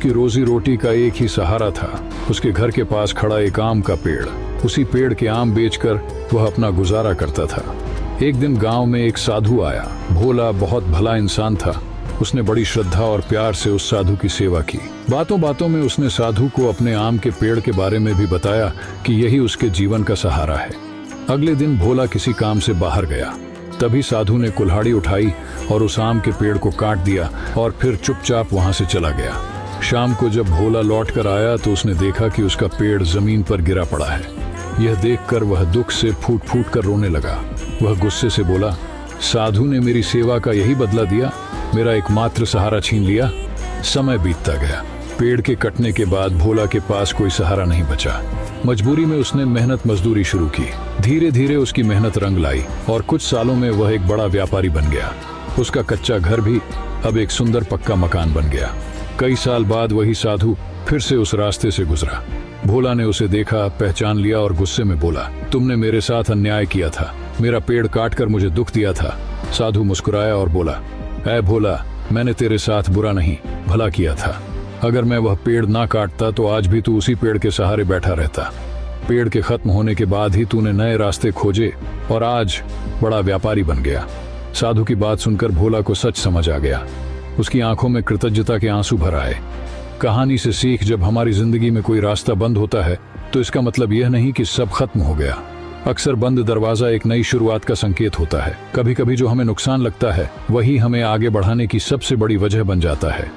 उसकी रोजी रोटी का एक ही सहारा था, उसके घर के पास खड़ा एक आम का पेड़। उसी पेड़ के आम बेचकर वह अपना गुजारा करता था। एक दिन गांव में एक साधु आया। भोला बहुत भला इंसान था। उसने बड़ी श्रद्धा और प्यार से उस साधु की सेवा की। बातों बातों में उसने साधु को अपने आम के पेड़ के बारे में भी बताया कि यही उसके जीवन का सहारा है। अगले दिन भोला किसी काम से बाहर गया। तभी साधु ने कुल्हाड़ी उठाई और उस आम के पेड़ को काट दिया और फिर चुपचाप वहां से चला गया। शाम को जब भोला लौट कर आया तो उसने देखा कि उसका पेड़ जमीन पर गिरा पड़ा है। यह देखकर वह दुख से फूट फूट कर रोने लगा। वह गुस्से से बोला, साधु ने मेरी सेवा का यही बदला दिया, मेरा एकमात्र सहारा छीन लिया। समय बीतता गया। पेड़ के कटने के बाद भोला के पास कोई सहारा नहीं बचा। मजबूरी में उसने मेहनत मजदूरी शुरू की। धीरे धीरे उसकी मेहनत रंग लाई और कुछ सालों में वह एक बड़ा व्यापारी बन गया। उसका कच्चा घर भी अब एक सुंदर पक्का मकान बन गया। कई साल बाद वही साधु फिर से उस रास्ते से गुजरा। भोला ने उसे देखा, पहचान लिया और गुस्से में बोला, तुमने मेरे साथ अन्याय किया था, मेरा पेड़ काटकर मुझे दुख दिया था। साधु मुस्कुराया और बोला, ऐ भोला, मैंने तेरे साथ बुरा नहीं भला किया था। अगर मैं वह पेड़ ना काटता तो आज भी तू उसी पेड़ के सहारे बैठा रहता। पेड़ के खत्म होने के बाद ही तूने नए रास्ते खोजे और आज बड़ा व्यापारी बन गया। साधु की बात सुनकर भोला को सच समझ आ गया। उसकी आंखों में कृतज्ञता के आंसू भर आए। कहानी से सीख, जब हमारी जिंदगी में कोई रास्ता बंद होता है तो इसका मतलब यह नहीं कि सब खत्म हो गया। अक्सर बंद दरवाजा एक नई शुरुआत का संकेत होता है। कभी कभी जो हमें नुकसान लगता है वही हमें आगे बढ़ाने की सबसे बड़ी वजह बन जाता है।